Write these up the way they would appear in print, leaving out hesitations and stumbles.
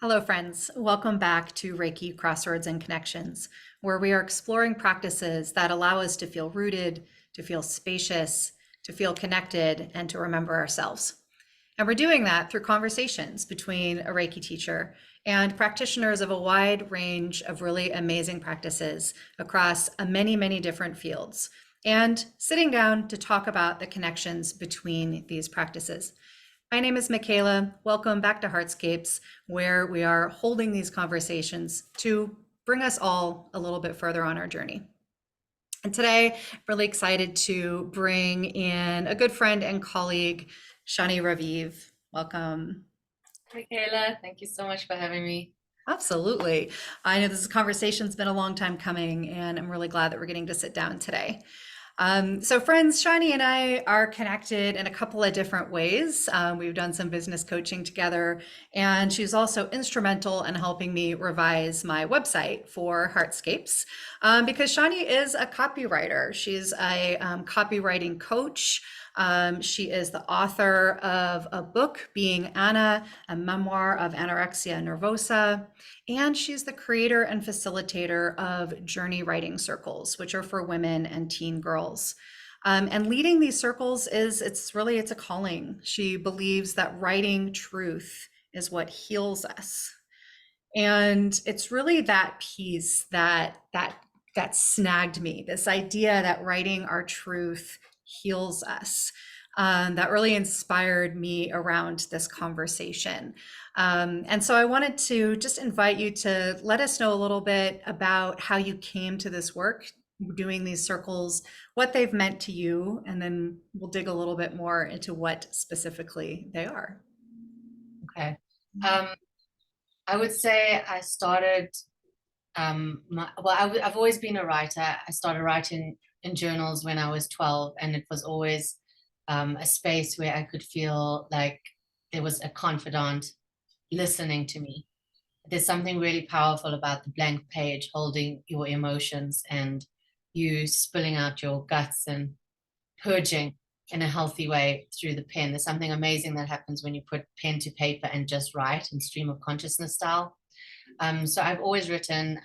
Hello, friends. Welcome back to Reiki Crossroads and Connections, where we are exploring practices that allow us to feel rooted, to feel spacious, to feel connected, and to remember ourselves. And we're doing that through conversations between a Reiki teacher and practitioners of a wide range of really amazing practices across many, many different fields, and sitting down to talk about the connections between these practices. My name is Michaela. Welcome back to Heartscapes, where we are holding these conversations to bring us all a little bit further on our journey. And today, I'm really excited to bring in a good friend and colleague, Shani Raviv. Welcome. Michaela, thank you so much for having me. Absolutely. I know this conversation's been a long time coming, and I'm really glad that we're getting to sit down today. So friends, Shani and I are connected in a couple of different ways. We've done some business coaching together, and she's also instrumental in helping me revise my website for Heartscapes, because Shani is a copywriter. She's a copywriting coach. She is the author of a book, Being Anna, a memoir of anorexia and nervosa, and she's the creator and facilitator of journey writing circles, which are for women and teen girls. And leading these circles it's a calling. She believes that writing truth is what heals us. And it's really that piece that snagged me, this idea that writing our truth heals us. That really inspired me around this conversation. And so I wanted to just invite you to let us know a little bit about how you came to this work, doing these circles, what they've meant to you, and then we'll dig a little bit more into what specifically they are. Okay. Um, I would say I started, I've always been a writer. I started writing in journals when I was 12, and it was always a space where I could feel like there was a confidant listening to me. There's something really powerful about the blank page holding your emotions and you spilling out your guts and purging in a healthy way through the pen. There's something amazing that happens when you put pen to paper and just write in stream of consciousness style. So I've always written.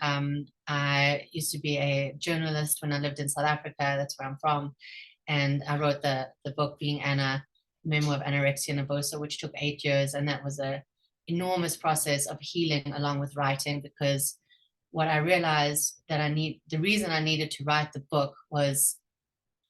I used to be a journalist when I lived in South Africa. That's where I'm from. And I wrote the book Being Anna, memoir of anorexia and nervosa, which took 8 years. And that was a enormous process of healing along with writing, because what I realized the reason I needed to write the book was,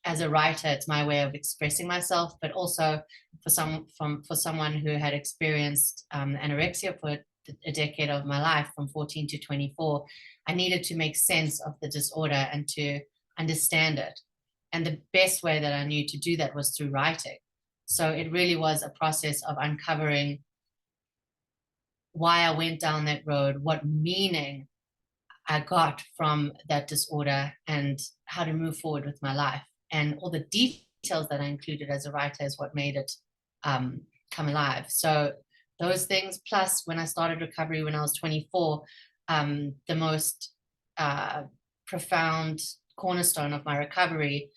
as a writer, it's my way of expressing myself, but also for someone who had experienced anorexia for a decade of my life, from 14 to 24, I needed to make sense of the disorder and to understand it. And the best way that I knew to do that was through writing. So it really was a process of uncovering why I went down that road, what meaning I got from that disorder, and how to move forward with my life. And all the details that I included as a writer is what made it come alive. So those things, plus when I started recovery when I was 24, the most profound cornerstone of my recovery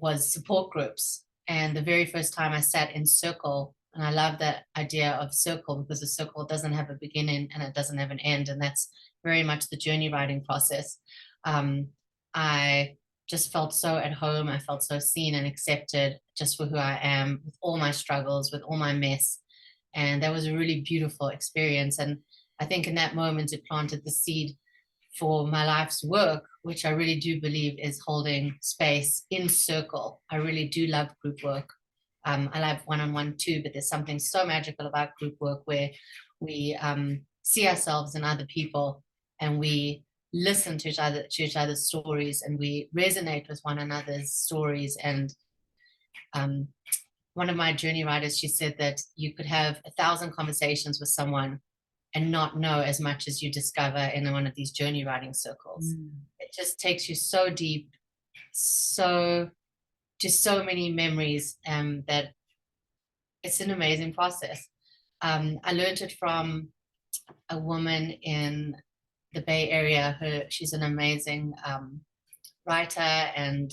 was support groups. And the very first time I sat in circle, and I love that idea of circle, because a circle doesn't have a beginning and it doesn't have an end. And that's very much the journey writing process. I just felt so at home. I felt so seen and accepted just for who I am, with all my struggles, with all my mess. And that was a really beautiful experience. And I think in that moment, it planted the seed for my life's work, which I really do believe is holding space in circle. I really do love group work. I love one-on-one too, but there's something so magical about group work where we see ourselves in other people, and we listen to each other's stories, and we resonate with one another's stories. And one of my journey writers, she said that you could have 1,000 conversations with someone and not know as much as you discover in one of these journey writing circles. It just takes you so deep, so many memories, that it's an amazing process. I learned it from a woman in the Bay Area. She's an amazing writer and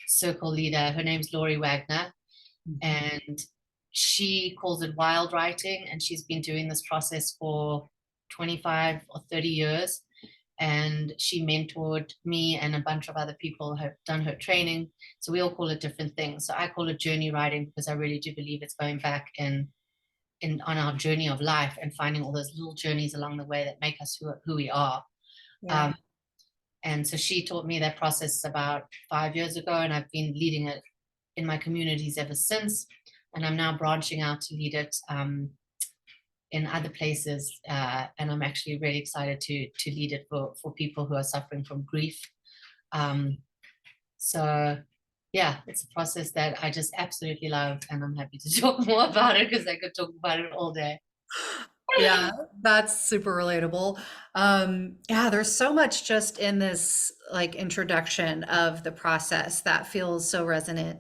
circle leader. Her name's Lori Wagner, and she calls it wild writing, and she's been doing this process for 25 or 30 years. And she mentored me and a bunch of other people who have done her training. So we all call it different things. So I call it journey writing because I really do believe it's going back in on our journey of life and finding all those little journeys along the way that make us who we are. Yeah. And so she taught me that process about 5 years ago, and I've been leading it in my communities ever since. And I'm now branching out to lead it in other places, and I'm actually really excited to lead it for people who are suffering from grief. So yeah, it's a process that I just absolutely love, and I'm happy to talk more about it because I could talk about it all day. Yeah, that's super relatable. Yeah, there's so much just in this like introduction of the process that feels so resonant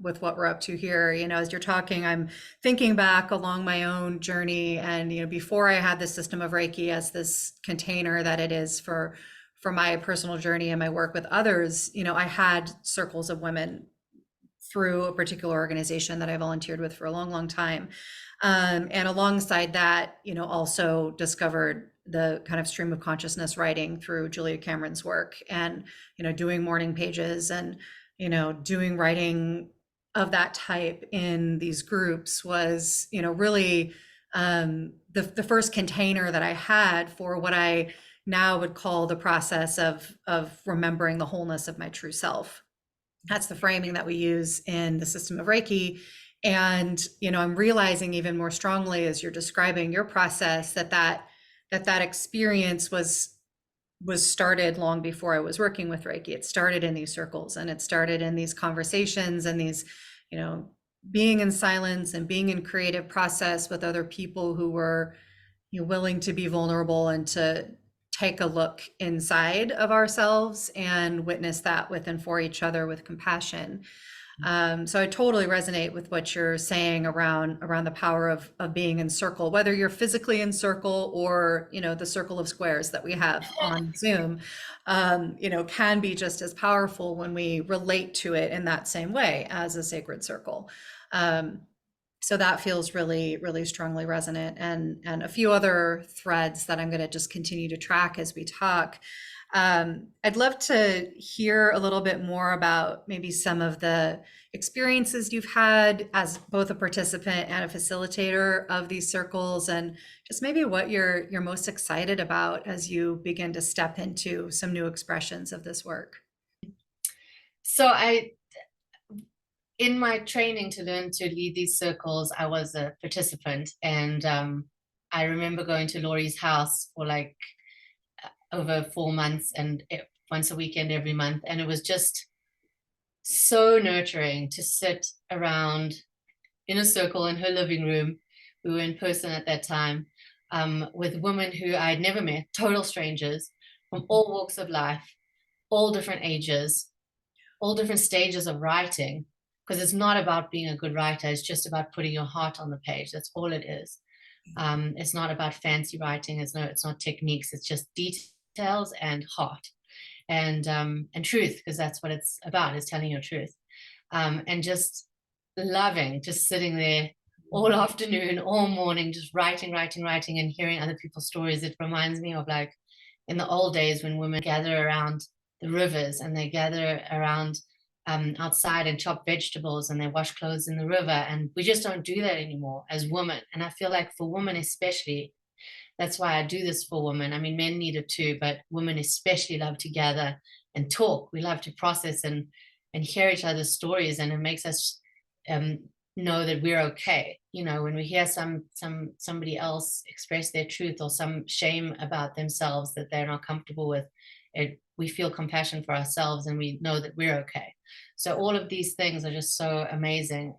with what we're up to here. You know, as you're talking, I'm thinking back along my own journey, and you know, before I had the system of Reiki as this container that it is for my personal journey and my work with others, you know, I had circles of women through a particular organization that I volunteered with for a long, long time. And alongside that, you know, also discovered the kind of stream of consciousness writing through Julia Cameron's work and, you know, doing morning pages and, you know, doing writing of that type in these groups was, you know, really the first container that I had for what I now would call the process of remembering the wholeness of my true self. That's the framing that we use in the system of Reiki. And, you know, I'm realizing even more strongly as you're describing your process that experience was started long before I was working with Reiki. It started in these circles and it started in these conversations and these, you know, being in silence and being in creative process with other people who were, you know, willing to be vulnerable and to take a look inside of ourselves and witness that with and for each other with compassion. So I totally resonate with what you're saying around the power of being in circle, whether you're physically in circle or, you know, the circle of squares that we have on Zoom, you know, can be just as powerful when we relate to it in that same way as a sacred circle. So that feels really, really strongly resonant, and a few other threads that I'm going to just continue to track as we talk. I'd love to hear a little bit more about maybe some of the experiences you've had as both a participant and a facilitator of these circles, and just maybe what you're most excited about as you begin to step into some new expressions of this work. So in my training to learn to lead these circles, I was a participant, and I remember going to Laurie's house for like over 4 months and once a weekend every month, and it was just so nurturing to sit around in a circle in her living room. We were in person at that time, with women who I had never met, total strangers from all walks of life, all different ages, all different stages of writing, because it's not about being a good writer. It's just about putting your heart on the page. That's all it is. It's not about fancy writing. It's not techniques. It's just details and heart and truth, because that's what it's about, is telling your truth. And just loving, just sitting there all afternoon, all morning, just writing and hearing other people's stories. It reminds me of like in the old days when women gather around the rivers and they gather around outside and chop vegetables and they wash clothes in the river. And we just don't do that anymore as women. And I feel like for women especially, that's why I do this for women. I mean, men need it too, but women especially love to gather and talk. We love to process and hear each other's stories, and it makes us know that we're okay. You know, when we hear somebody else express their truth or some shame about themselves that they're not comfortable with, we feel compassion for ourselves and we know that we're okay. So all of these things are just so amazing,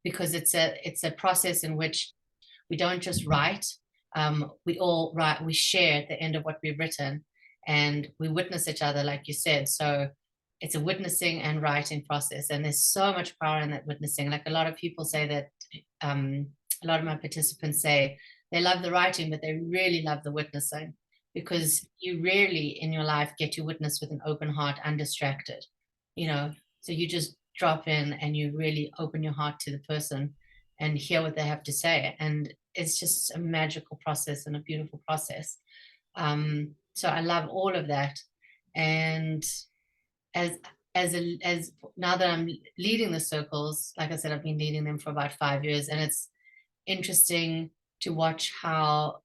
because it's a process in which we don't just write. We all write, we share at the end of what we've written, and we witness each other, like you said. So it's a witnessing and writing process, and there's so much power in that witnessing. Like a lot of people say that, a lot of my participants say they love the writing, but they really love the witnessing, because you rarely in your life get to witness with an open heart, undistracted, you know. So you just drop in and you really open your heart to the person and hear what they have to say. And it's just a magical process and a beautiful process. So I love all of that. And as as now that I'm leading the circles, like I said, I've been leading them for about 5 years, and it's interesting to watch how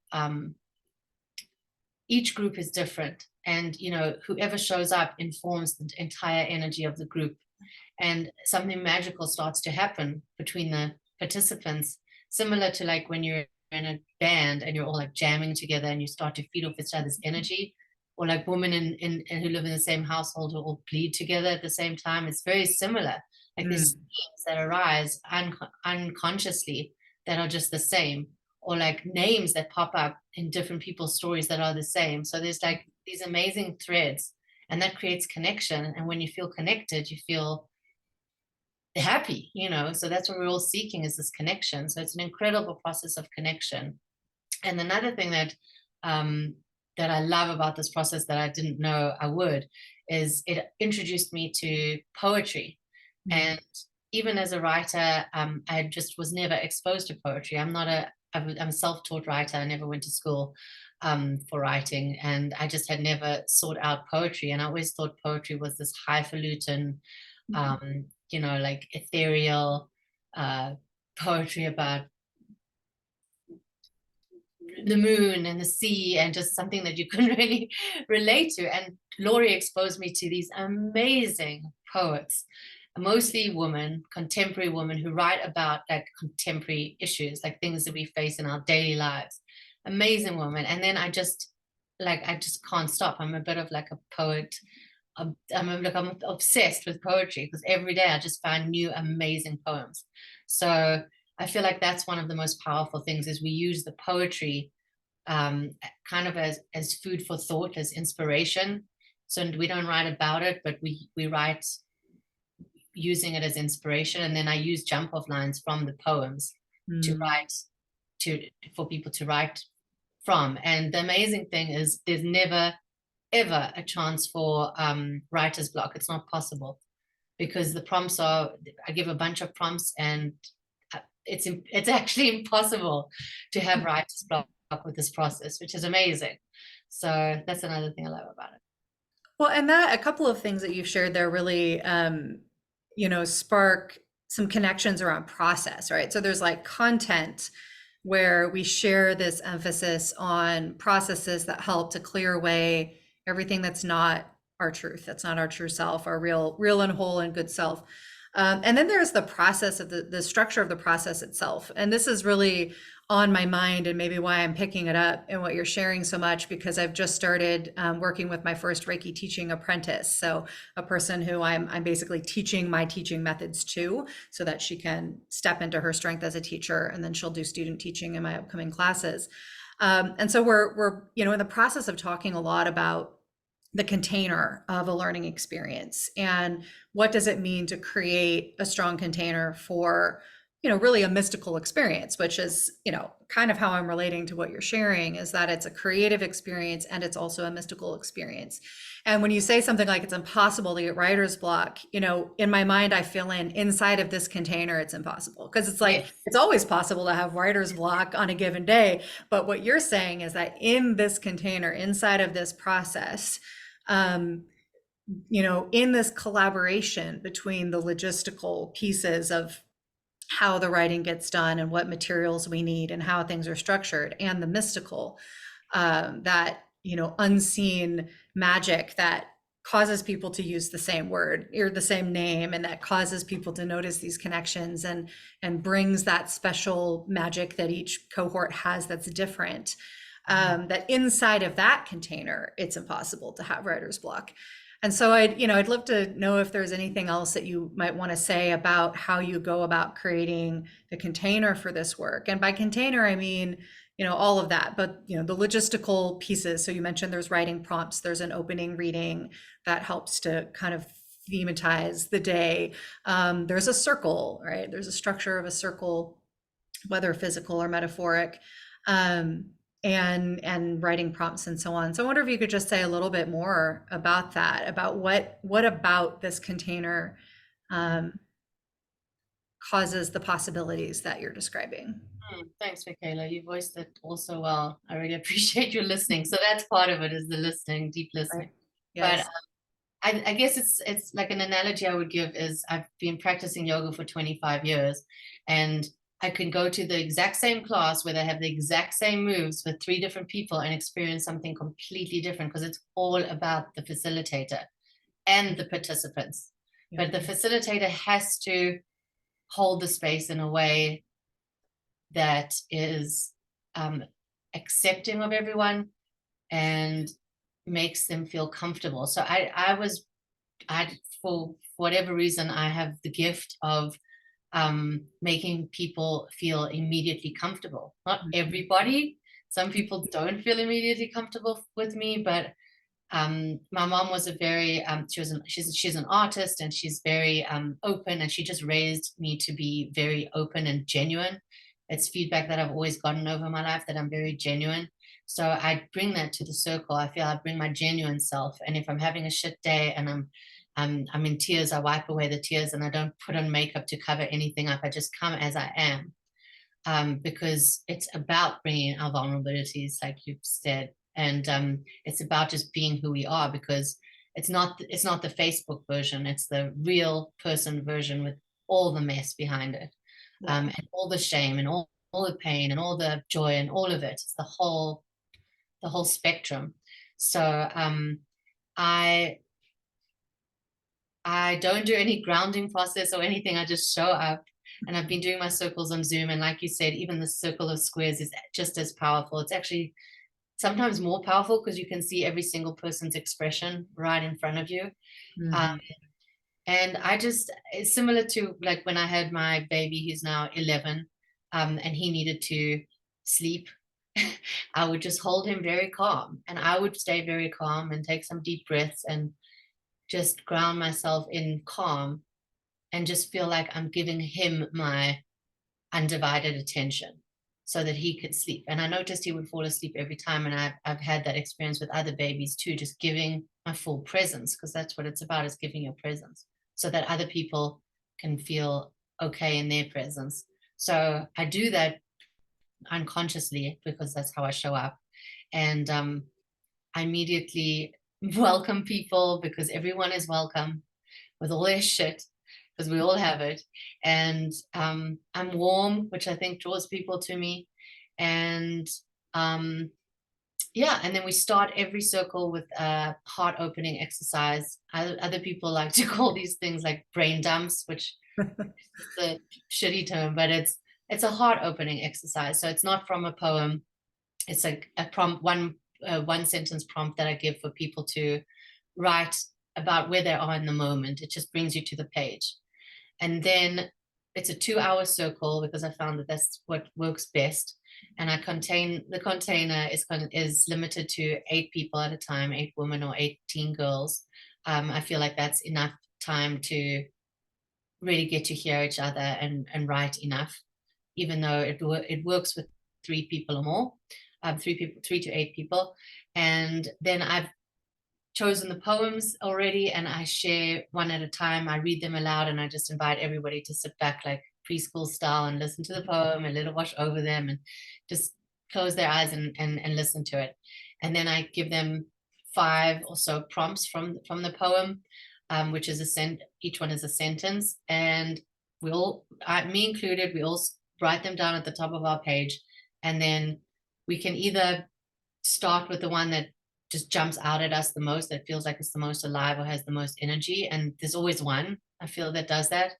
each group is different, and whoever shows up informs the entire energy of the group, and something magical starts to happen between the participants, similar to like when you're in a band and you're all like jamming together and you start to feed off each other's energy, or like women in who live in the same household who all bleed together at the same time. It's very similar. Like there's themes that arise unconsciously that are just the same, or like names that pop up in different people's stories that are the same. So there's like these amazing threads, and that creates connection. And when you feel connected, you feel happy, so that's what we're all seeking, is this connection. So it's an incredible process of connection. And another thing that that I love about this process that I didn't know I would, is it introduced me to poetry. And even as a writer, I just was never exposed to poetry. I'm a self-taught writer. I never went to school for writing, and I just had never sought out poetry. And I always thought poetry was this highfalutin, like ethereal poetry about the moon and the sea, and just something that you couldn't really relate to. And Laurie exposed me to these amazing poets, mostly women, contemporary women, who write about like contemporary issues, like things that we face in our daily lives. Amazing woman. And then I just can't stop. I'm a bit of like a poet. I'm obsessed with poetry, because every day I just find new amazing poems. So I feel like that's one of the most powerful things, is we use the poetry kind of as food for thought, as inspiration. So we don't write about it, but we write using it as inspiration. And then I use jump off lines from the poems to write for people to write from. And the amazing thing is there's never ever a chance for writer's block. It's not possible, because the prompts I give a bunch of prompts, and it's actually impossible to have writer's block with this process, which is amazing. So that's another thing I love about it. Well, and that a couple of things that you've shared there really, spark some connections around process, right? So there's like content where we share this emphasis on processes that help to clear away everything that's not our truth, that's not our true self, our real and whole and good self. And then there's the process of the structure of the process itself. And this is really on my mind, and maybe why I'm picking it up and what you're sharing so much, because I've just started working with my first Reiki teaching apprentice. So a person who I'm basically teaching my teaching methods to, so that she can step into her strength as a teacher, and then she'll do student teaching in my upcoming classes. And so we're in the process of talking a lot about the container of a learning experience, and what does it mean to create a strong container for really a mystical experience, which is kind of how I'm relating to what you're sharing, is that it's a creative experience and it's also a mystical experience. And when you say something like it's impossible to get writer's block, in my mind I feel inside of this container it's impossible, because it's like it's always possible to have writer's block on a given day. But what you're saying is that in this container, inside of this process, in this collaboration between the logistical pieces of how the writing gets done and what materials we need and how things are structured, and the mystical, that unseen magic that causes people to use the same word or the same name, and that causes people to notice these connections, and brings that special magic that each cohort has that's different, that inside of that container it's impossible to have writer's block. And so I'd love to know if there's anything else that you might want to say about how you go about creating the container for this work. And by container, I mean, all of that, but the logistical pieces. So you mentioned there's writing prompts, there's an opening reading that helps to kind of thematize the day. There's a circle, right? There's a structure of a circle, whether physical or metaphoric. And writing prompts and so on. So I wonder if you could just say a little bit more about that, about what about this container causes the possibilities that you're describing. Thanks, Michaela. You voiced it also well. I really appreciate your listening. So that's part of it, is the listening, deep Right. listening. But Yes. I guess it's like an analogy I would give is I've been practicing yoga for 25 years, and I can go to the exact same class where they have the exact same moves with 3 different people and experience something completely different, because it's all about the facilitator and the participants. Yeah. But the facilitator has to hold the space in a way that is accepting of everyone and makes them feel comfortable. So for whatever reason, I have the gift of making people feel immediately comfortable. Not everybody. Some people don't feel immediately comfortable with me, but my mom was a very she's an artist, and she's very open, and she just raised me to be very open and genuine. It's feedback that I've always gotten over my life, that I'm very genuine. So I bring that to the circle. I feel I bring my genuine self, and if I'm having a shit day and I'm in tears, I wipe away the tears, and I don't put on makeup to cover anything up. I just come as I am, because it's about bringing our vulnerabilities, like you've said, and it's about just being who we are, because it's not the Facebook version, it's the real person version with all the mess behind it, and all the shame and all the pain and all the joy and all of it. It's the whole spectrum. So I don't do any grounding process or anything. I just show up, and I've been doing my circles on Zoom. And like you said, even the circle of squares is just as powerful. It's actually sometimes more powerful, because you can see every single person's expression right in front of you. And it's similar to like when I had my baby, who's now 11, and he needed to sleep. I would just hold him very calm, and I would stay very calm and take some deep breaths and just ground myself in calm, and just feel like I'm giving him my undivided attention so that he could sleep. And I noticed he would fall asleep every time. And I've had that experience with other babies too, just giving my full presence, because that's what it's about, is giving your presence so that other people can feel okay in their presence. So I do that unconsciously, because that's how I show up. And I immediately welcome people, because everyone is welcome with all their shit, because we all have it. And I'm warm, which I think draws people to me. And yeah, and then we start every circle with a heart opening exercise. Other people like to call these things like brain dumps, which is the shitty term, but it's a heart opening exercise. So it's not from a poem. It's like a prompt, one sentence prompt that I give for people to write about where they are in the moment. It just brings you to the page. And then it's a 2-hour circle, because I found that that's what works best. And the container is limited to 8 people at a time, 8 women or 18 girls. I feel like that's enough time to really get to hear each other and write enough, even though it works with 3 people or more, 3 to 8 people. And then I've chosen the poems already, and I share one at a time. I read them aloud, and I just invite everybody to sit back like preschool style and listen to the poem and let it wash over them, and just close their eyes and listen to it. And then I give them 5 or so prompts from the poem, which is each one is a sentence, and me included, we all write them down at the top of our page. And then we can either start with the one that just jumps out at us the most, that feels like it's the most alive or has the most energy. And there's always one, I feel, that does that.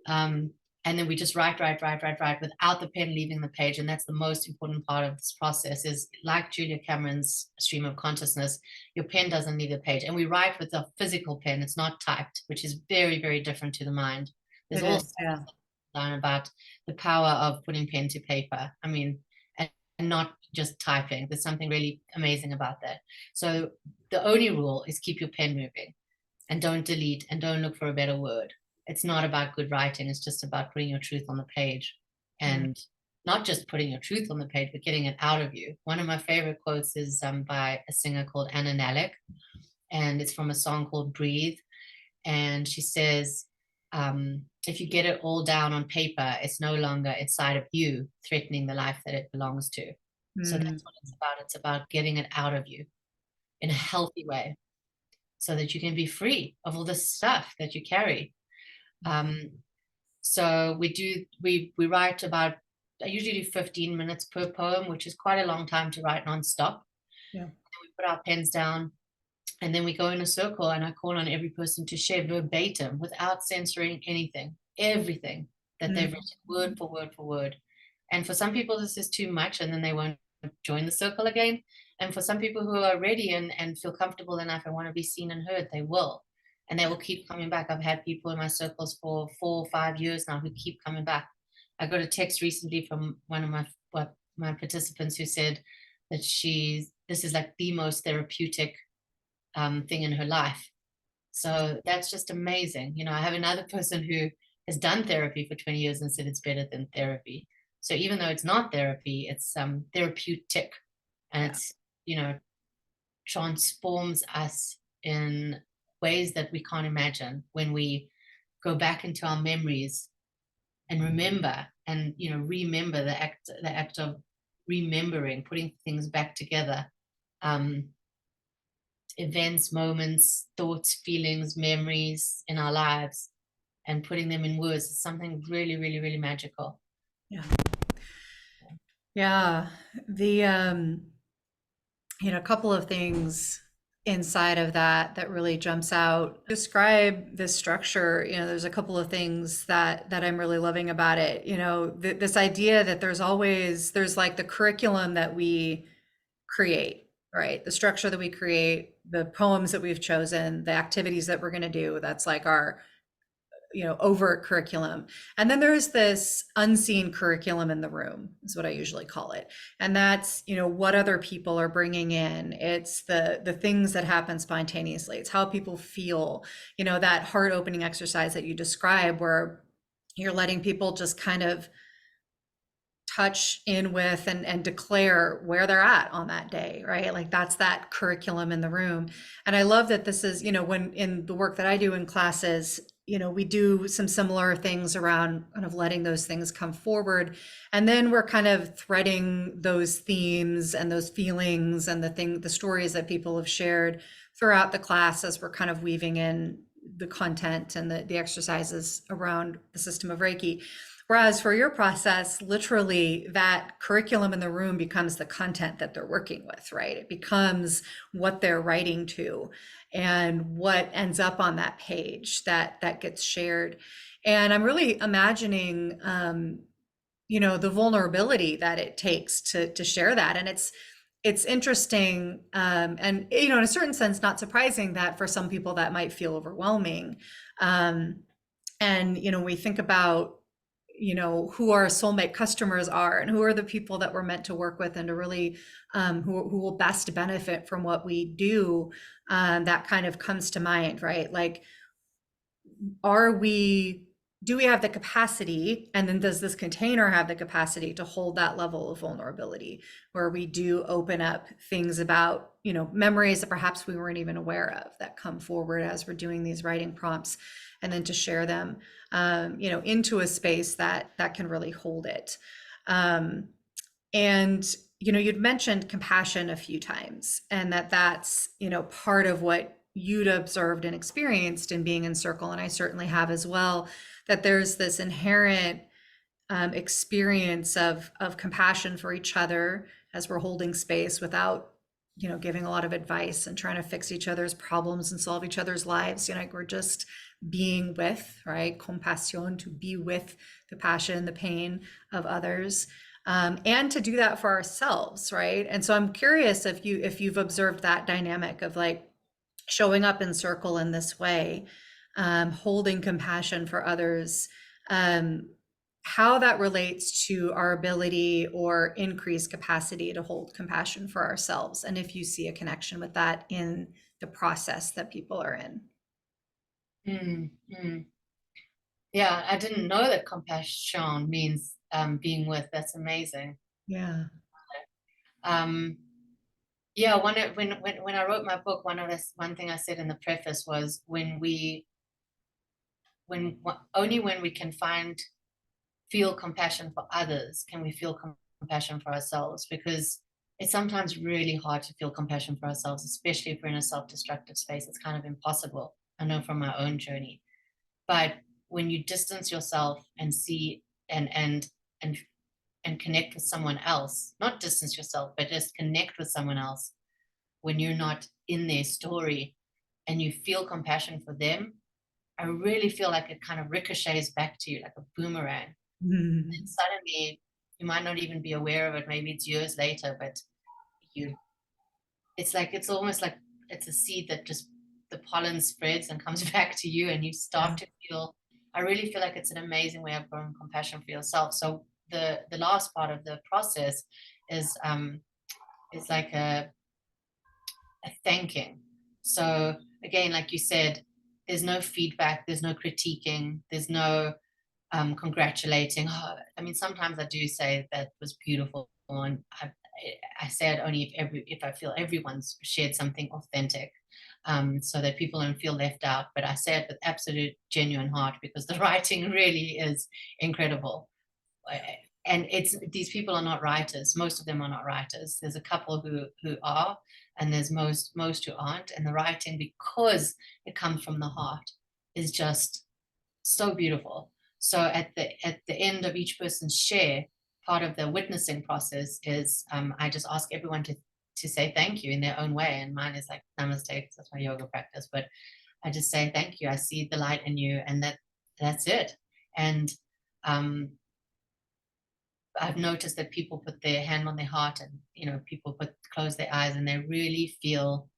And then we just write without the pen leaving the page. And that's the most important part of this process, is like Julia Cameron's stream of consciousness, your pen doesn't leave the page. And we write with a physical pen, it's not typed, which is very, very different to the mind. There's also down about the power of putting pen to paper. I mean, and not just typing. There's something really amazing about that. So the only rule is keep your pen moving, and don't delete, and don't look for a better word. It's not about good writing. It's just about putting your truth on the page, and not just putting your truth on the page, but getting it out of you. One of my favorite quotes is by a singer called Anna Nalick, and it's from a song called Breathe. And she says, if you get it all down on paper, it's no longer inside of you threatening the life that it belongs to. So Mm, that's what it's about. It's about getting it out of you in a healthy way so that you can be free of all this stuff that you carry. So we write about, I usually do 15 minutes per poem, which is quite a long time to write nonstop. yeah. And we put our pens down, and then we go in a circle, and I call on every person to share verbatim without censoring anything, everything that they've Mm, written, word for word for word. And for some people, this is too much, and then they won't join the circle again. And for some people who are ready and feel comfortable enough and want to be seen and heard, they will. And they will keep coming back. I've had people in my circles for 4 or 5 years now who keep coming back. I got a text recently from one of my participants who said that this is like the most therapeutic thing in her life. So that's just amazing. You know, I have another person who has done therapy for 20 years and said it's better than therapy. So even though it's not therapy, it's therapeutic, and yeah. it's, you know, transforms us in ways that we can't imagine when we go back into our memories and remember, and you know, remember the act of remembering, putting things back together. Events, moments, thoughts, feelings, memories in our lives, and putting them in words is something really, really, really magical. Yeah. Yeah. The a couple of things inside of that that really jumps out. Describe this structure. There's a couple of things that I'm really loving about it. This idea that there's like the curriculum that we create, right? The structure that we create, the poems that we've chosen, the activities that we're going to do. That's like our overt curriculum. And then there's this unseen curriculum in the room, is what I usually call it. And that's, what other people are bringing in. It's the things that happen spontaneously. It's how people feel, that heart opening exercise that you describe, where you're letting people just kind of touch in with and declare where they're at on that day, right? Like that's that curriculum in the room. And I love that this is, when in the work that I do in classes, we do some similar things around kind of letting those things come forward. And then we're kind of threading those themes and those feelings and the stories that people have shared throughout the class as we're kind of weaving in the content and the exercises around the system of Reiki. Whereas for your process, literally that curriculum in the room becomes the content that they're working with, right? It becomes what they're writing to and what ends up on that page that gets shared. And I'm really imagining, the vulnerability that it takes to share that. And it's interesting, and in a certain sense, not surprising that for some people that might feel overwhelming. And we think about who our soulmate customers are and who are the people that we're meant to work with and to really who will best benefit from what we do. That kind of comes to mind, right? Like, do we have the capacity, and then does this container have the capacity to hold that level of vulnerability where we do open up things about memories that perhaps we weren't even aware of that come forward as we're doing these writing prompts, and then to share them into a space that can really hold it. And you'd mentioned compassion a few times, and that's part of what you'd observed and experienced in being in circle, and I certainly have as well, that there's this inherent experience of compassion for each other as we're holding space without giving a lot of advice and trying to fix each other's problems and solve each other's lives. We're just being with, right? Compassion, to be with the passion, the pain of others, and to do that for ourselves, right? And so I'm curious if you've observed that dynamic of like showing up in circle in this way, holding compassion for others, how that relates to our ability or increased capacity to hold compassion for ourselves, and if you see a connection with that in the process that people are in. Yeah, I didn't know that compassion means being with. That's amazing. Yeah. Yeah, when I wrote my book, one thing I said in the preface was when we only when we can feel compassion for others can we feel compassion for ourselves, because it's sometimes really hard to feel compassion for ourselves, especially if we're in a self-destructive space. It's kind of impossible. I know from my own journey. But when you distance yourself and see and and connect with someone else, not distance yourself, but just connect with someone else when you're not in their story, and you feel compassion for them, I really feel like it kind of ricochets back to you like a boomerang. And suddenly you might not even be aware of it. Maybe it's years later, but you, it's almost like it's a seed that just the pollen spreads and comes back to you, and you start to feel, I really feel like it's an amazing way of growing compassion for yourself. So the last part of the process is like a thanking. So again, like you said, there's no feedback, there's no critiquing, there's no congratulating. Oh, I mean, sometimes I do say that was beautiful, and I say it only if I feel everyone's shared something authentic, so that people don't feel left out. But I say it with absolute genuine heart, because the writing really is incredible. And it's, these people are not writers. Most of them are not writers. There's a couple who are, and there's most who aren't. And the writing, because it comes from the heart, is just so beautiful. So at the end of each person's share, part of the witnessing process is I just ask everyone to say thank you in their own way. And mine is like namaste, because that's my yoga practice. But I just say thank you. I see the light in you, and that's it. And I've noticed that people put their hand on their heart, and people close their eyes, and they really feel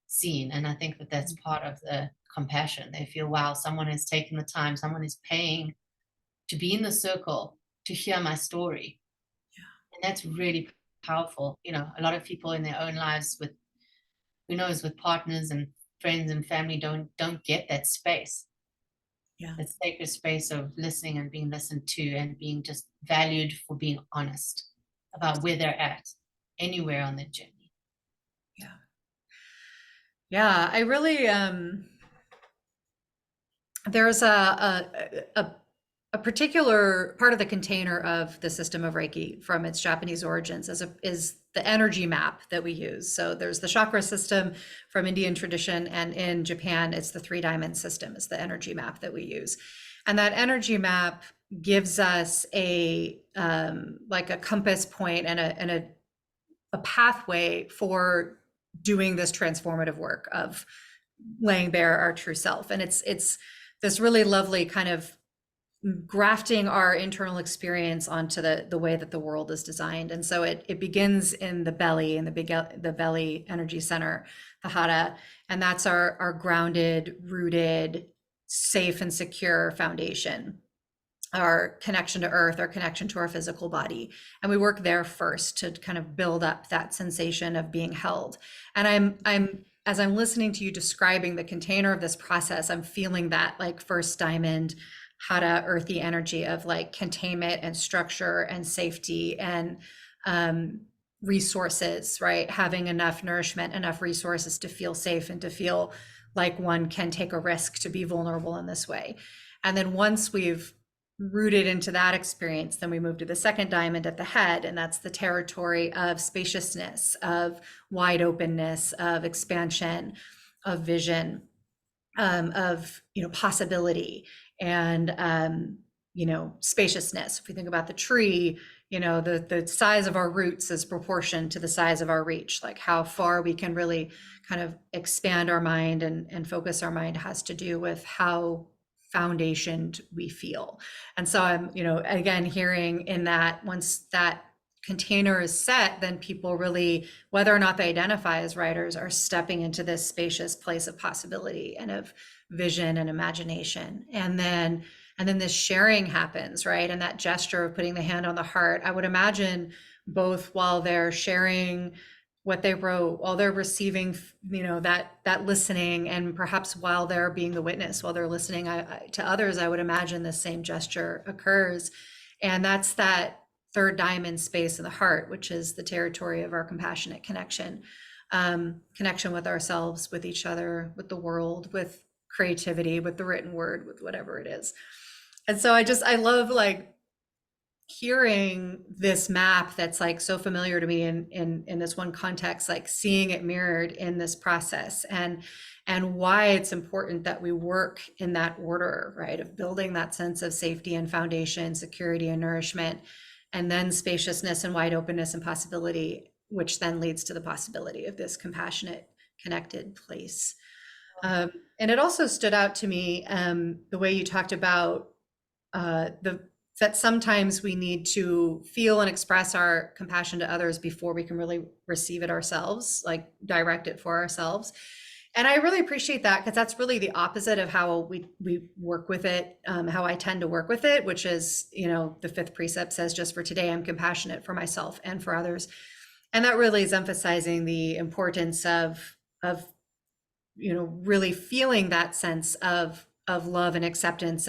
seen. And I think that that's part of the compassion. They feel, wow, someone has taken the time, someone is paying to be in the circle to hear my story. And that's really powerful. A lot of people in their own lives, with who knows, with partners and friends and family, don't get that space. That sacred space of listening and being listened to, and being just valued for being honest about where they're at anywhere on their journey. Yeah, I really there's a particular part of the container of the system of Reiki from its Japanese origins is the energy map that we use. So there's the chakra system from Indian tradition, and in Japan, it's the 3-diamond system. It's the energy map that we use. And that energy map gives us like a compass point and a pathway for doing this transformative work of laying bare our true self. And it's this really lovely kind of grafting our internal experience onto the way that the world is designed. And so it begins in the belly, in the belly energy center, the hara, and that's our grounded, rooted, safe and secure foundation, our connection to earth, our connection to our physical body. And we work there first to kind of build up that sensation of being held. And I'm as I'm listening to you describing the container of this process, I'm feeling that like first diamond, hara, earthy energy of like containment and structure and safety and resources, right? Having enough nourishment, enough resources to feel safe and to feel like one can take a risk to be vulnerable in this way. And then once we've rooted into that experience, then we move to the second diamond at the head, and that's the territory of spaciousness, of wide openness, of expansion, of vision, of possibility, and spaciousness. If we think about the tree, the size of our roots is proportion to the size of our reach. Like how far we can really kind of expand our mind and focus our mind has to do with how foundationed we feel. And so I'm, again, hearing in that once that container is set, then people really, whether or not they identify as writers, are stepping into this spacious place of possibility and of vision and imagination. And then this sharing happens, right? And that gesture of putting the hand on the heart, I would imagine both while they're sharing what they wrote, while they're receiving, that listening, and perhaps while they're being the witness, while they're listening to others, I would imagine the same gesture occurs. And that's that third diamond space in the heart, which is the territory of our compassionate connection, connection with ourselves, with each other, with the world, with creativity, with the written word, with whatever it is. And so I love like hearing this map that's like so familiar to me in this one context, like seeing it mirrored in this process, and why it's important that we work in that order, right? Of building that sense of safety and foundation, security and nourishment, and then spaciousness and wide openness and possibility, which then leads to the possibility of this compassionate, connected place. And it also stood out to me, the way you talked about that sometimes we need to feel and express our compassion to others before we can really receive it ourselves, like direct it for ourselves. And I really appreciate that, because that's really the opposite of how we work with it, how I tend to work with it, which is, the fifth precept says, just for today, I'm compassionate for myself and for others. And that really is emphasizing the importance of really feeling that sense of love and acceptance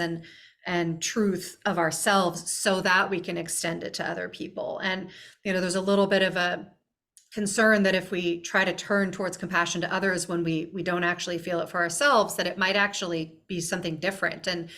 and truth of ourselves, so that we can extend it to other people. And there's a little bit of a concern that if we try to turn towards compassion to others when we don't actually feel it for ourselves, that it might actually be something different. And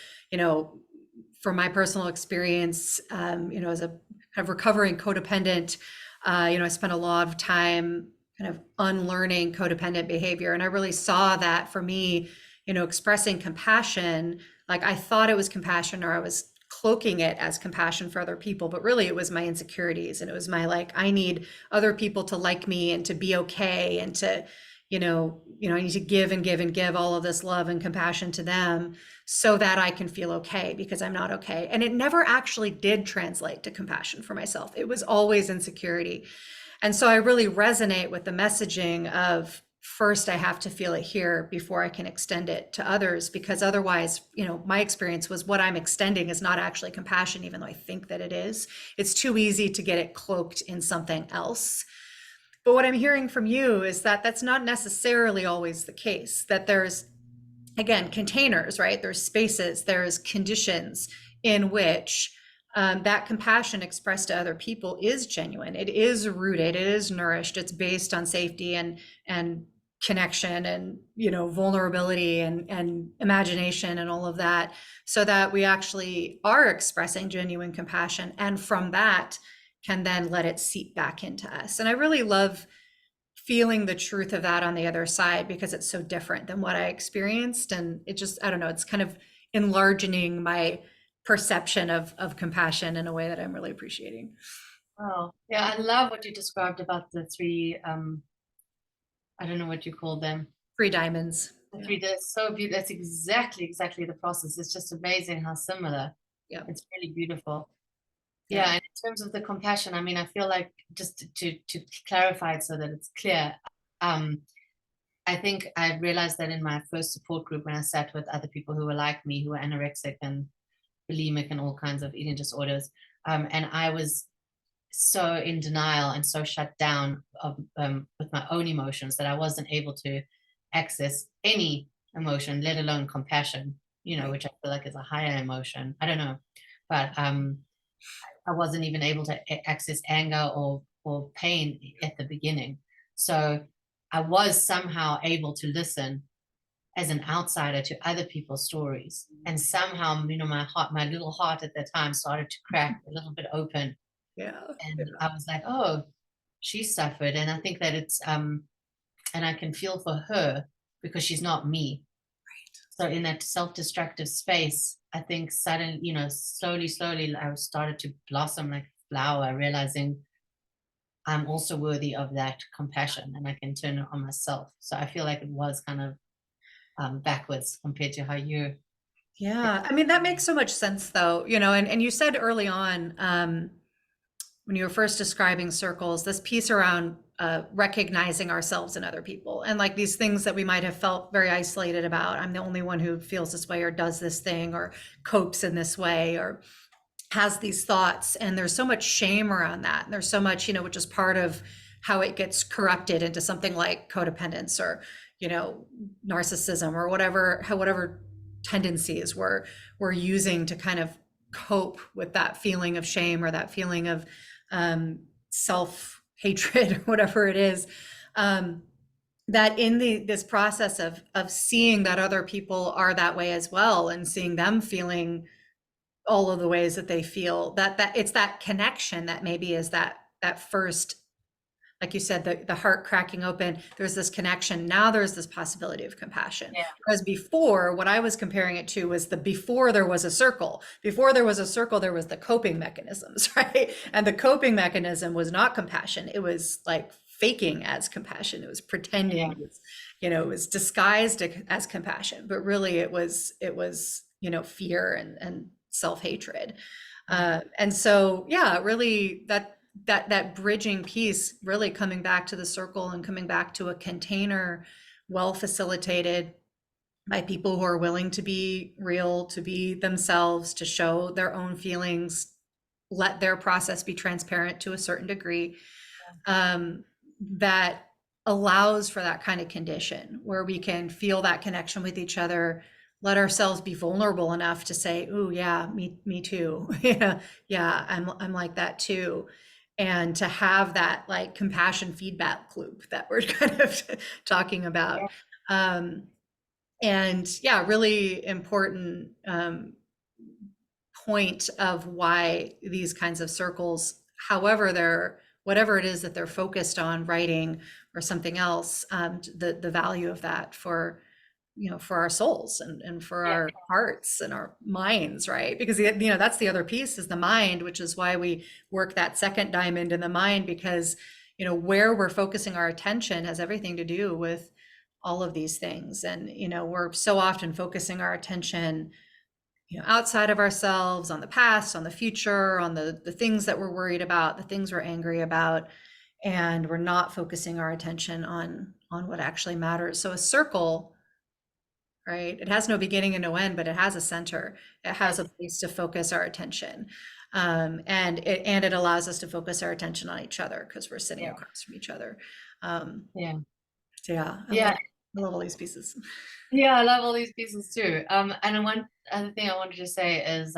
from my personal experience, as a kind of recovering codependent, I spent a lot of time kind of unlearning codependent behavior, and I really saw that for me, expressing compassion, like I thought it was compassion, or I was cloaking it as compassion for other people, but really it was my insecurities, and it was my, like, I need other people to like me and to be okay, and to, I need to give and give and give all of this love and compassion to them so that I can feel okay, because I'm not okay. And it never actually did translate to compassion for myself. It was always insecurity. And so I really resonate with the messaging of, first, I have to feel it here before I can extend it to others, because otherwise, my experience was what I'm extending is not actually compassion, even though I think that it is. It's too easy to get it cloaked in something else. But what I'm hearing from you is that that's not necessarily always the case, that there's, again, containers, right? There's spaces, there's conditions in which that compassion expressed to other people is genuine. It is rooted, it is nourished, it's based on safety and connection and vulnerability and imagination and all of that, so that we actually are expressing genuine compassion, and from that can then let it seep back into us. And I really love feeling the truth of that on the other side, because it's so different than what I experienced. And it just, I don't know, it's kind of enlarging my perception of compassion in a way that I'm really appreciating. Oh, yeah, I love what you described about the three, I don't know what you call them. 3 diamonds. The three, they're so beautiful. That's exactly the process. It's just amazing how similar. Yeah. It's really beautiful. Yeah. Yeah, and in terms of the compassion, I mean, I feel like, just to clarify it so that it's clear, I think I realized that in my first support group, when I sat with other people who were like me, who were anorexic and bulimic and all kinds of eating disorders, and I was so in denial and so shut down with my own emotions, that I wasn't able to access any emotion, let alone compassion, which I feel like is a higher emotion. I don't know, but I wasn't even able to access anger or pain at the beginning. So I was somehow able to listen as an outsider to other people's stories. And somehow, my little heart at that time started to crack a little bit open. Yeah. And I was like, oh, she suffered. And I think that it's, and I can feel for her, because she's not me. So in that self-destructive space, I think suddenly, slowly, I started to blossom like a flower, realizing I'm also worthy of that compassion, and I can turn it on myself. So I feel like it was kind of backwards compared to how you. Yeah. I mean, that makes so much sense, though, and you said early on, when you were first describing circles, this piece around recognizing ourselves in other people, and like these things that we might have felt very isolated about. I'm the only one who feels this way, or does this thing, or copes in this way, or has these thoughts. And there's so much shame around that. And there's so much, which is part of how it gets corrupted into something like codependence, or, narcissism, or whatever tendencies we're using to kind of cope with that feeling of shame, or that feeling of self-hatred, or whatever it is. that in this process of seeing that other people are that way as well, and seeing them feeling all of the ways that they feel, that it's that connection that maybe is that first, like you said, the heart cracking open, there's this connection. Now there's this possibility of compassion. Yeah. Whereas before, what I was comparing it to was before there was a circle. Before there was a circle, there was the coping mechanisms, right? And the coping mechanism was not compassion. It was like faking as compassion. It was pretending. Yeah. It was, it was disguised as compassion, but really it was, fear and self-hatred. And so, yeah, really that bridging piece, really coming back to the circle and coming back to a container well facilitated by people who are willing to be real, to be themselves, to show their own feelings, let their process be transparent to a certain degree, that allows for that kind of condition where we can feel that connection with each other, let ourselves be vulnerable enough to say, "Oh yeah, me too." Yeah, I'm like that too. And to have that like compassion feedback loop that we're kind of talking about. And yeah, really important point of why these kinds of circles, however whatever it is that they're focused on, writing or something else, the value of that for for our souls and for our hearts and our minds, right? Because that's the other piece, is the mind, which is why we work that second diamond in the mind, because where we're focusing our attention has everything to do with all of these things. And we're so often focusing our attention outside of ourselves, on the past, on the future, on the things that we're worried about, the things we're angry about, and we're not focusing our attention on what actually matters. So a circle, right? It has no beginning and no end, but it has a center. It has a place to focus our attention. And it allows us to focus our attention on each other because we're sitting across from each other. Yeah. So yeah, Yeah. I love all these pieces. Yeah, I love all these pieces too. And one other thing I wanted to say is,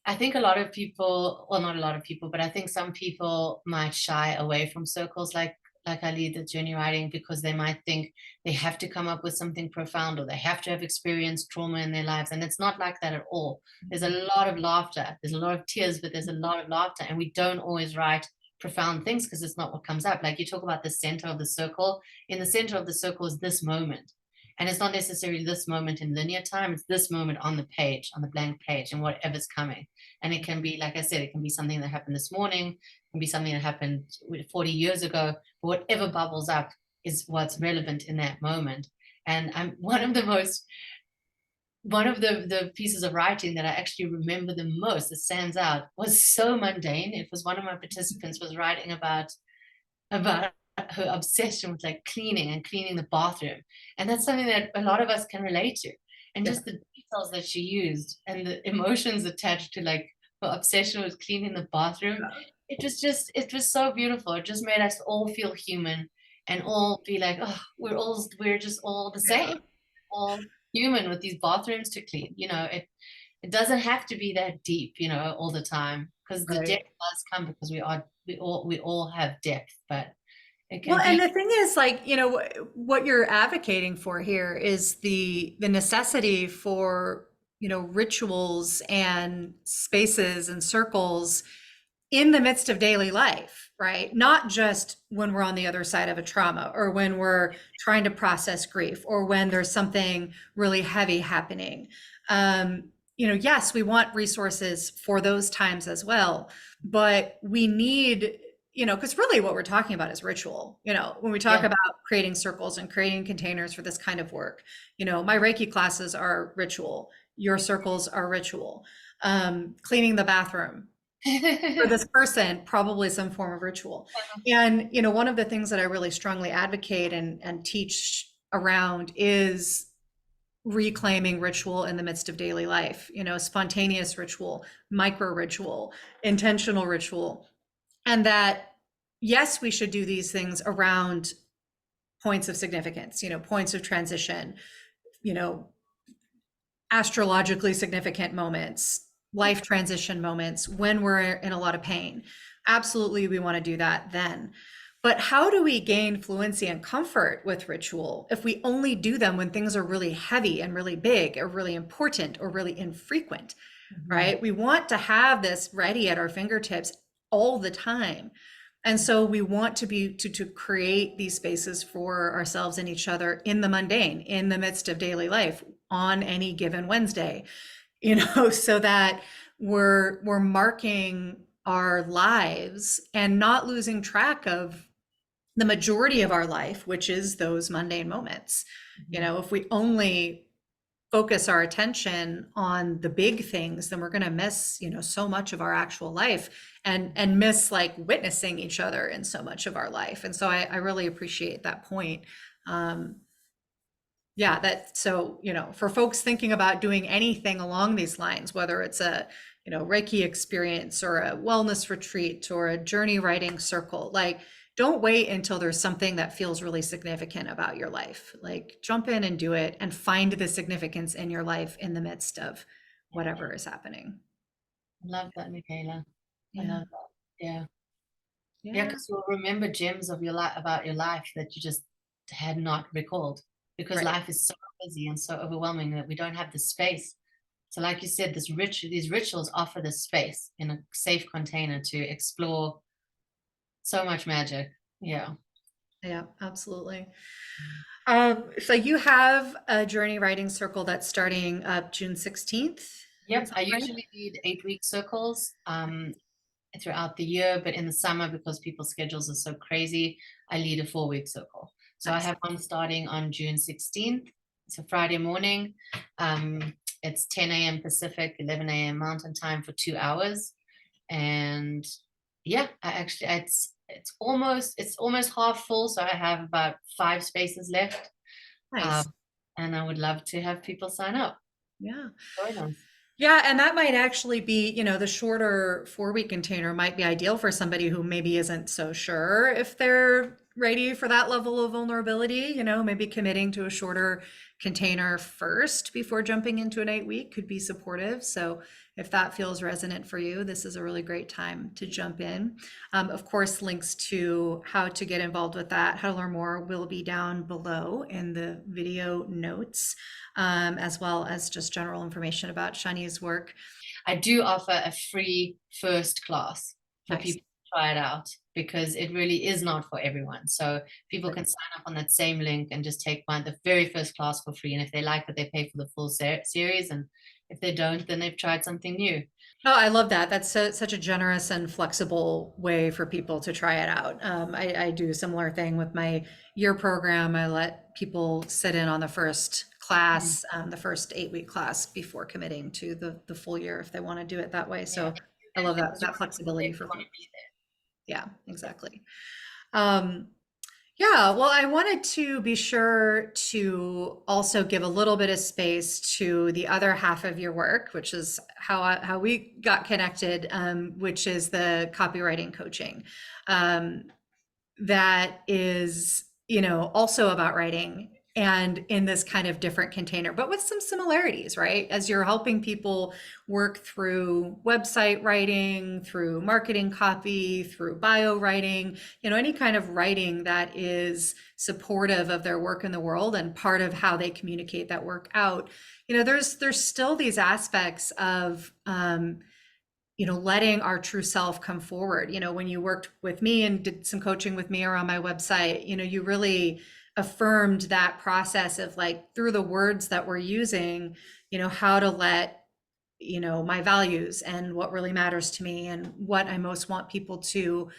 I think a lot of people, well, not a lot of people, but I think some people might shy away from circles like I lead the journey writing, because they might think they have to come up with something profound, or they have to have experienced trauma in their lives. And it's not like that at all. There's a lot of laughter. There's a lot of tears, but there's a lot of laughter. And we don't always write profound things because it's not what comes up. Like you talk about the center of the circle. In the center of the circle is this moment. And it's not necessarily this moment in linear time. It's this moment on the page, on the blank page, and whatever's coming. And it can be, like I said, it can be something that happened this morning, it can be something that happened 40 years ago. But whatever bubbles up is what's relevant in that moment. And I'm one of the pieces of writing that I actually remember the most, that stands out, was so mundane. It was one of my participants was writing about her obsession with like cleaning the bathroom. And that's something that a lot of us can relate to. And just the details that she used and the emotions attached to like her obsession with cleaning the bathroom. It was so beautiful. It just made us all feel human and all be like, oh, we're just all the same, all human with these bathrooms to clean. It doesn't have to be that deep, all the time, because the depth does come because we all have depth, but and the thing is, like, what you're advocating for here is the necessity for, rituals and spaces and circles in the midst of daily life, right? Not just when we're on the other side of a trauma, or when we're trying to process grief, or when there's something really heavy happening. Yes, we want resources for those times as well, but we need, because really what we're talking about is ritual. When we talk about creating circles and creating containers for this kind of work, my Reiki classes are ritual. Your circles are ritual. Cleaning the bathroom for this person, probably some form of ritual. And, one of the things that I really strongly advocate and teach around is reclaiming ritual in the midst of daily life, spontaneous ritual, micro ritual, intentional ritual. And that, yes, we should do these things around points of significance, points of transition, astrologically significant moments, life transition moments, when we're in a lot of pain. Absolutely, we want to do that then. But how do we gain fluency and comfort with ritual if we only do them when things are really heavy and really big or really important or really infrequent, Mhm. right? We want to have this ready at our fingertips all the time. And so we want to be to create these spaces for ourselves and each other in the mundane, in the midst of daily life on any given Wednesday, so that we're marking our lives and not losing track of the majority of our life, which is those mundane moments. Mhm. If we only focus our attention on the big things, then we're going to miss, so much of our actual life and miss like witnessing each other in so much of our life. And so I really appreciate that point. Um, yeah, for folks thinking about doing anything along these lines, whether it's a, Reiki experience or a wellness retreat or a journey writing circle, like don't wait until there's something that feels really significant about your life. Like jump in and do it and find the significance in your life in the midst of whatever is happening. I love that, Michaela. I Yeah. love that. Yeah. Yeah, Yeah. because you'll remember gems of your life about your life that you just had not recalled because Right. life is so busy and so overwhelming that we don't have the space. So, like you said, these rituals offer the space in a safe container to explore so much magic. Yeah. Yeah, absolutely. So you have a journey writing circle that's starting up June 16th. Is Yep. that I right? usually lead 8-week circles throughout the year, but in the summer, because people's schedules are so crazy, I lead a 4-week circle. So I Nice. have one starting on June 16th. It's a Friday morning. Um, it's 10 a.m. Pacific, 11 a.m. Mountain Time for 2 hours. And yeah, it's almost half full. So I have about 5 spaces left. Um, Nice. and I would love to have people sign up. Yeah. Join us. Yeah, and that might actually be, the shorter 4-week container might be ideal for somebody who maybe isn't so sure if they're ready for that level of vulnerability, maybe committing to a shorter container first before jumping into an 8-week could be supportive. So if that feels resonant for you, this is a really great time to jump in. Of course, links to how to get involved with that, how to learn more will be down below in the video notes, as well as just general information about Shani's work. I do offer a free first class for Nice. people to try it out because it really is not for everyone. So people can sign up on that same link and just take the very first class for free. And if they like it, they pay for the full series. And if they don't, then they've tried something new. Oh, I love that. That's such a generous and flexible way for people to try it out. I do a similar thing with my year program. I let people sit in on the first Mhm. class, the first 8-week class before committing to the full year if they want to do it that way. Yeah, So I and love that because you that want to flexibility for want to folks. be Yeah, exactly. Um, Yeah, well, I wanted to be sure to also give a little bit of space to the other half of your work, which is how we got connected, which is the copywriting coaching. Um, that is, also about writing and in this kind of different container, but with some similarities, right? As you're helping people work through website writing, through marketing copy, through bio writing, any kind of writing that is supportive of their work in the world and part of how they communicate that work out. There's still these aspects of letting our true self come forward. When you worked with me and did some coaching with me around my website, you really affirmed that process of like through the words that we're using, how to let, my values and what really matters to me and what I most want people to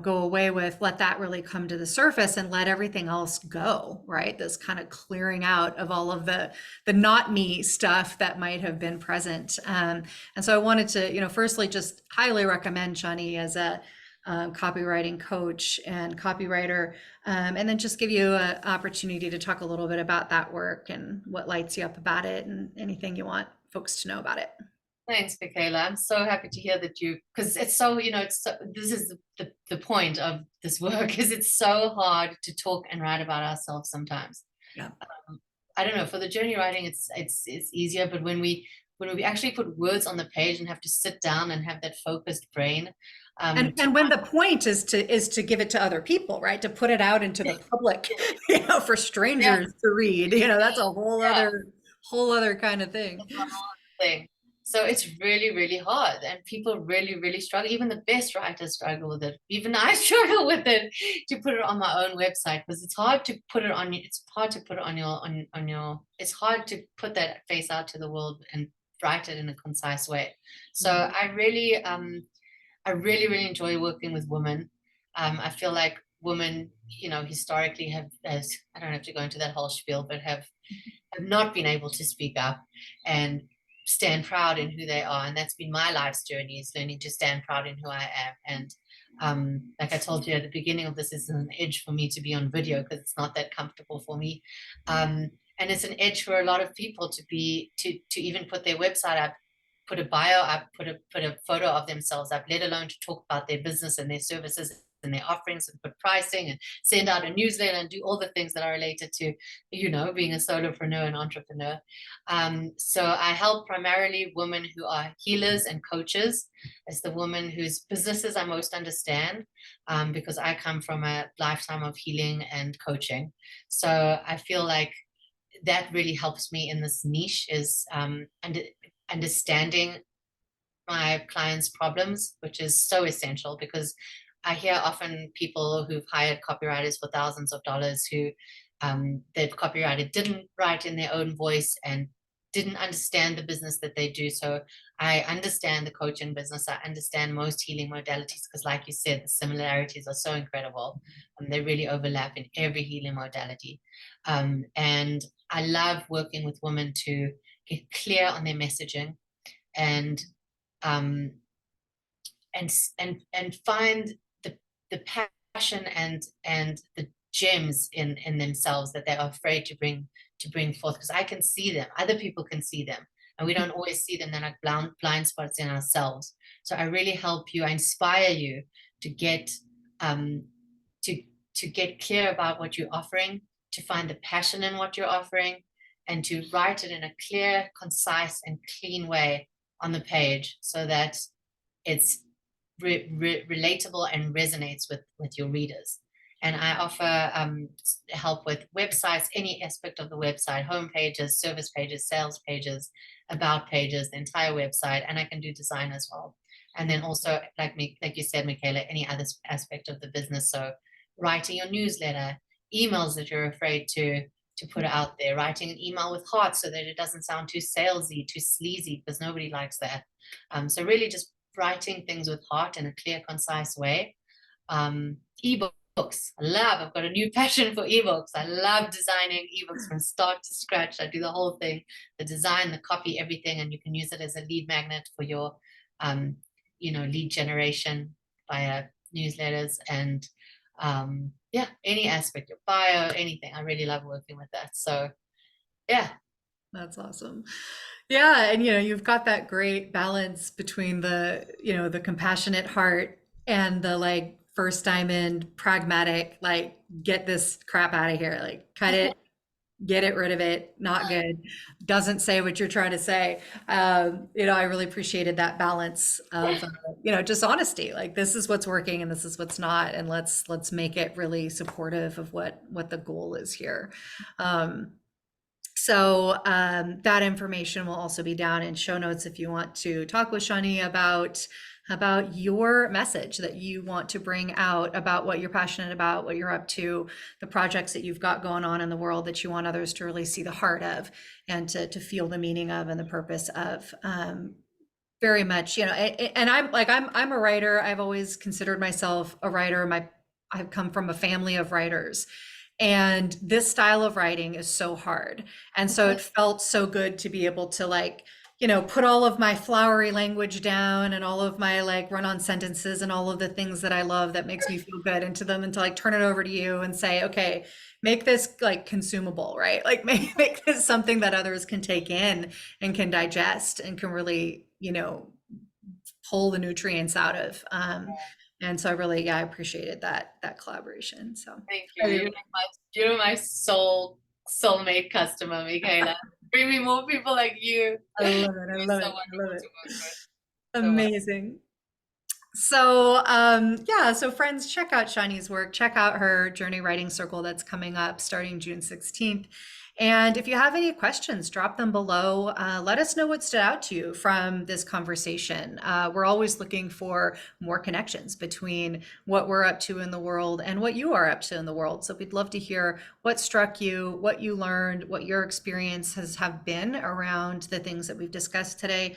go away with, let that really come to the surface and let everything else go, right? This kind of clearing out of all of the not me stuff that might have been present. And so I wanted to, firstly just highly recommend Shani as a copywriting coach and copywriter, and then just give you an opportunity to talk a little bit about that work and what lights you up about it and anything you want folks to know about it. Thanks, Michaela. I'm so happy to hear that because it's so, this is the point of this work is it's so hard to talk and write about ourselves sometimes. Yeah. I don't know, for the journey writing, it's easier, but when we actually put words on the page and have to sit down and have that focused brain, To And when the point is to give it to other people, right? To put it out into the public, for yeah, strangers to read, that's a yeah, whole other kind of thing. it's a whole thing. So it's really, really hard, and people really, really struggle. Even the best writers struggle with it. Even I struggle with it to put it on my own website, because it's hard to put it on. It's hard to put it on your. It's hard to put that face out to the world and write it in a concise way. So I really, really enjoy working with women. I feel like women, historically as I don't have to go into that whole spiel, but have not been able to speak up and stand proud in who they are. And that's been my life's journey, is learning to stand proud in who I am. And like I told you at the beginning of this, is an edge for me to be on video, because it's not that comfortable for me. And it's an edge for a lot of people to even put their website up, put a bio up, put a photo of themselves up, let alone to talk about their business and their services and their offerings, and put pricing and send out a newsletter and do all the things that are related to, being a solopreneur and entrepreneur. So I help primarily women who are healers and coaches. It's the women whose businesses I most understand, because I come from a lifetime of healing and coaching. So I feel like that really helps me in this niche, is understanding my clients' problems, which is so essential, because I hear often people who've hired copywriters for thousands of dollars who the copywriter didn't write in their own voice and didn't understand the business that they do. So I understand the coaching business. I understand most healing modalities, because like you said, the similarities are so incredible, and they really overlap in every healing modality. And I love working with women to get clear on their messaging, and um, and find the passion and the gems in themselves that they are afraid to bring forth, because I can see them, other people can see them, and we don't always see them. They're like blind spots in ourselves. So I really help you, I inspire you to get to get clear about what you're offering, to find the passion in what you're offering, and to write it in a clear, concise, and clean way on the page, so that it's relatable and resonates with your readers. And I offer help with websites, any aspect of the website, home pages, service pages, sales pages, about pages, the entire website, and I can do design as well. And then also, like you said, Michaela, any other aspect of the business. So writing your newsletter, emails that you're afraid to put out there, writing an email with heart so that it doesn't sound too salesy, too sleazy, because nobody likes that. So really just writing things with heart in a clear, concise way. Ebooks, I've got a new passion for ebooks. I love designing ebooks from start to scratch. I do the whole thing, the design, the copy, everything, and you can use it as a lead magnet for your lead generation via newsletters, and any aspect of bio, anything. I really love working with that. So yeah. That's awesome. Yeah, and you've got that great balance between the compassionate heart and the like first diamond pragmatic, like get this crap out of here, like cut it, get it rid of it, not good, doesn't say what you're trying to say. I really appreciated that balance of just honesty, like this is what's working and this is what's not, and let's make it really supportive of what the goal is here. So that information will also be down in show notes if you want to talk with Shani about your message that you want to bring out, about what you're passionate about, what you're up to, the projects that you've got going on in the world that you want others to really see the heart of and to feel the meaning of and the purpose of. Very much, and I'm a writer. I've always considered myself a writer. I've come from a family of writers. And this style of writing is so hard. And so it felt so good to be able to put all of my flowery language down and all of my run-on sentences and all of the things that I love that makes me feel good into them, and to turn it over to you and say, okay, make this consumable, right? Make this something that others can take in and can digest and can really, pull the nutrients out of. And so I appreciated that collaboration. So thank you. You're my soulmate customer, Michaela. Bring me more people like you. I love it. I love it. I love it. Amazing. Yeah, so friends, check out Shani's work. Check out her Journey Writing Circle that's coming up starting June 16th. And if you have any questions, drop them below. Let us know what stood out to you from this conversation. We're always looking for more connections between what we're up to in the world and what you are up to in the world. So we'd love to hear what struck you, what you learned, what your experiences have been around the things that we've discussed today.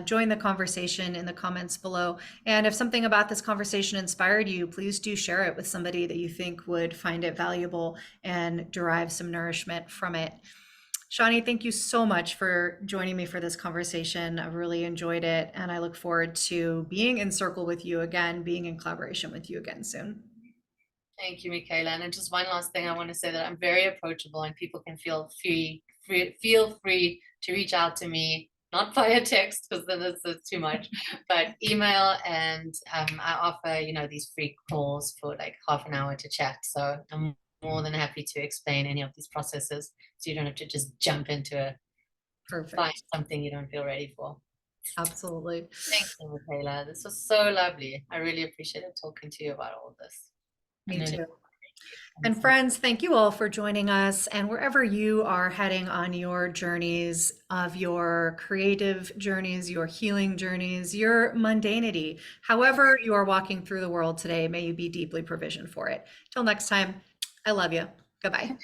Join the conversation in the comments below. And if something about this conversation inspired you, please do share it with somebody that you think would find it valuable and derive some nourishment from it. Shani, thank you so much for joining me for this conversation. I've really enjoyed it, and I look forward to being in circle with you again, being in collaboration with you again soon. Thank you, Michaela. And just one last thing I want to say, that I'm very approachable and people can feel free to reach out to me, not via text because then it's too much, but email. And I offer, these free calls for like half an hour to chat. So I'm more than happy to explain any of these processes, so you don't have to just jump into find Perfect. something you don't feel ready for. Absolutely. Thank you, Michaela. This was so lovely. I really appreciated talking to you about all of this and Me learning too. and And listening. friends, thank you all for joining us. And wherever you are heading on your journeys of your creative journeys, your healing journeys, your mundanity, however you are walking through the world today, may you be deeply provisioned for it. Till next time, I love you. Goodbye.